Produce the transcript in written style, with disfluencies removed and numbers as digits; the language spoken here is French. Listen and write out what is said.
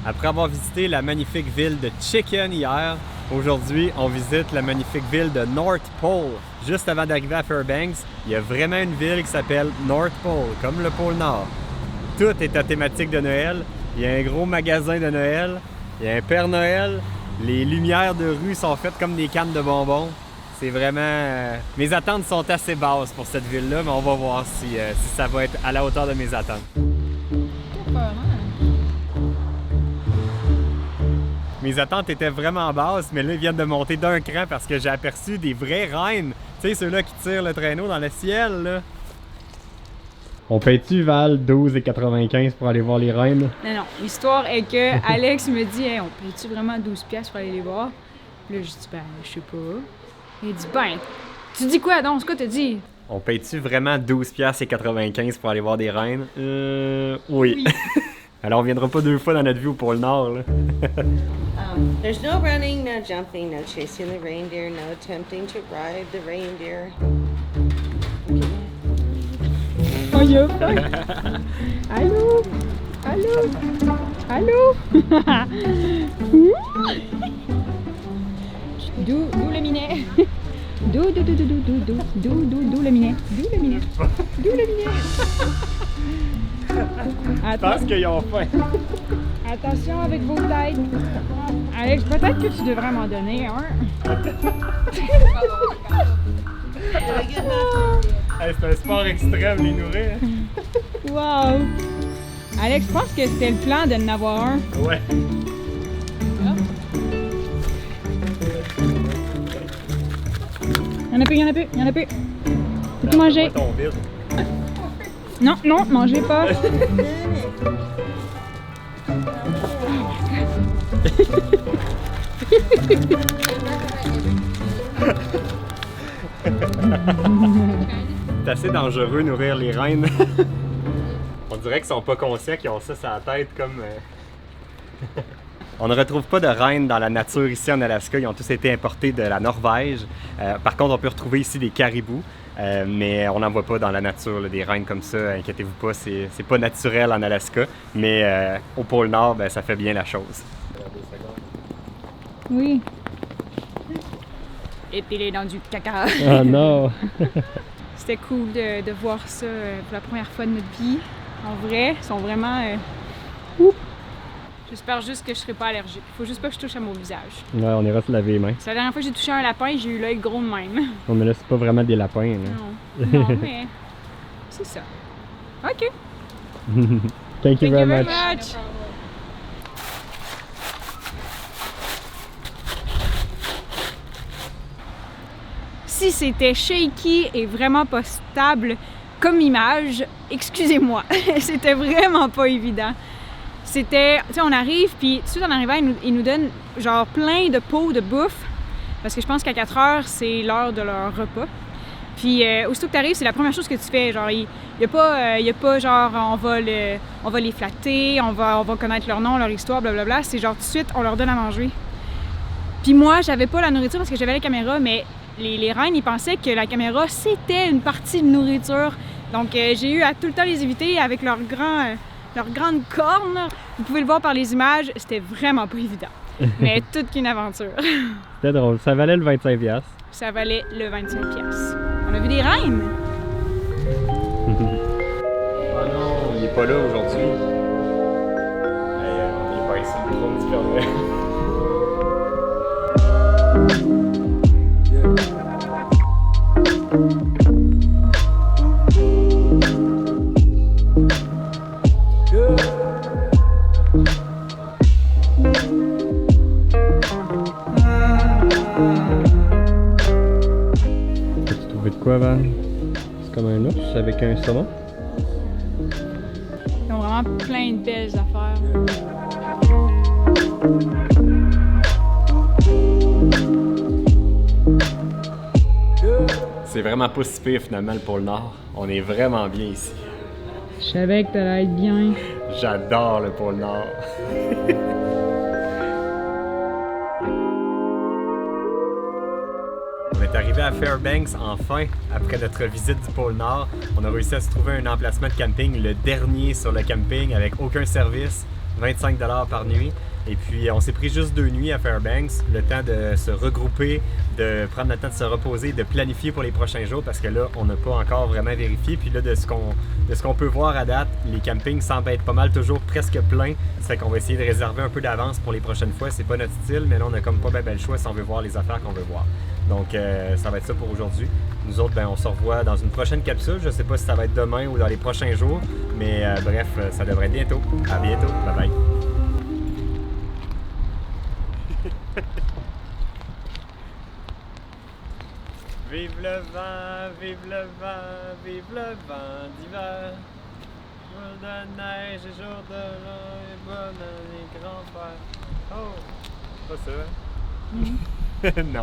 Après avoir visité la magnifique ville de Chicken hier, aujourd'hui, on visite la magnifique ville de North Pole. Juste avant d'arriver à Fairbanks, il y a vraiment une ville qui s'appelle North Pole, comme le pôle Nord. Tout est à thématique de Noël. Il y a un gros magasin de Noël, il y a un Père Noël, les lumières de rue sont faites comme des cannes de bonbons. C'est vraiment... Mes attentes sont assez basses pour cette ville-là, mais on va voir si ça va être à la hauteur de mes attentes. Mes attentes étaient vraiment basses, mais là, ils viennent de monter d'un cran parce que j'ai aperçu des vraies reines. Tu sais, ceux-là qui tirent le traîneau dans le ciel, là. On paye-tu, Val, 12,95 pour aller voir les reines? Non, non. L'histoire est que Alex me dit hey, on paye-tu vraiment 12$ pour aller les voir? Puis là, je dis ben, je sais pas. Il dit ben, tu dis quoi donc? C'est quoi t'as dit? On paye-tu vraiment 12,95 pour aller voir des reines? Oui. Alors, on viendra pas 2 fois dans notre vie au pôle Nord, là. There's no running, no jumping, no chasing the reindeer, no attempting to ride the reindeer. Oh yo! Allô? Allô? Allô? D'où le minet? D'où le minet? D'où le minet? D'où le minet? Je pense qu'ils ont faim. Attention avec vos têtes. Alex, peut-être que tu devrais m'en donner un. Hey, c'est un sport extrême, les nourrir. Wow! Alex, je pense que c'était le plan de en avoir un. Ouais. Y'en a plus, y'en a plus, y'en a plus. Faut tout manger. Non, non, mangez pas. C'est assez dangereux nourrir les reines. On dirait qu'ils sont pas conscients qu'ils ont ça sur la tête comme... On ne retrouve pas de reines dans la nature ici en Alaska. Ils ont tous été importés de la Norvège. Par contre, on peut retrouver ici des caribous. Mais on n'en voit pas dans la nature, là, des reines comme ça, inquiétez-vous pas, c'est pas naturel en Alaska, mais au pôle Nord, ben, ça fait bien la chose. Oui. Et puis il est dans du caca. Oh non! C'était cool de voir ça pour la première fois de notre vie. En vrai, ils sont vraiment... J'espère juste que je serai pas allergique. Faut juste pas que je touche à mon visage. Ouais, on ira se laver les mains. C'est la dernière fois que j'ai touché un lapin, j'ai eu l'œil gros de même. Non, mais là, c'est pas vraiment des lapins. Là. Non, non, mais c'est ça. OK. Thank you very much. Si c'était shaky et vraiment pas stable comme image, excusez-moi, c'était vraiment pas évident. C'était, tu sais, on arrive, puis tout de suite en arrivant, ils nous donnent genre plein de pots de bouffe, parce que je pense qu'à 4 heures, c'est l'heure de leur repas. Puis aussitôt que tu arrives, c'est la première chose que tu fais. Genre, il y a pas genre, on va les flatter, on va connaître leur nom, leur histoire, blablabla. C'est genre tout de suite, on leur donne à manger. Puis moi, j'avais pas la nourriture parce que j'avais la caméra, mais les reines, ils pensaient que la caméra, c'était une partie de nourriture. Donc j'ai eu à tout le temps les éviter avec leurs grandes cornes. Vous pouvez le voir par les images, c'était vraiment pas évident. Mais toute qu'une aventure. C'était drôle, ça valait le 25$. Ça valait le 25$. On a vu des reines! Oh non, il est pas là aujourd'hui. Il est pas ici, trop petit Père Noël. T'as-tu trouvé de quoi, Van? C'est comme un ours avec un saumon? Ils ont vraiment plein de belles affaires. C'est vraiment pas si pire finalement le pôle Nord. On est vraiment bien ici. Je savais que t'allais être bien. J'adore le pôle Nord. On est arrivé à Fairbanks enfin, après notre visite du pôle Nord. On a réussi à se trouver un emplacement de camping, le dernier sur le camping, avec aucun service. 25 $ par nuit. Et puis, on s'est pris juste 2 nuits à Fairbanks, le temps de se regrouper, de prendre le temps de se reposer, de planifier pour les prochains jours, parce que là, on n'a pas encore vraiment vérifié. Puis là, de ce qu'on peut voir à date, les campings semblent être pas mal toujours presque pleins. Ça fait qu'on va essayer de réserver un peu d'avance pour les prochaines fois. C'est pas notre style, mais là, on a comme pas bien le choix si on veut voir les affaires qu'on veut voir. Donc, ça va être ça pour aujourd'hui. Nous autres, on se revoit dans une prochaine capsule. Je sais pas si ça va être demain ou dans les prochains jours, mais bref, ça devrait être bientôt. À bientôt. Bye bye. Vive le vent, vive le vent, vive le vent d'hiver. Jour de neige et jour de l'an et bonne année grand-père. Oh, pas ça. Non.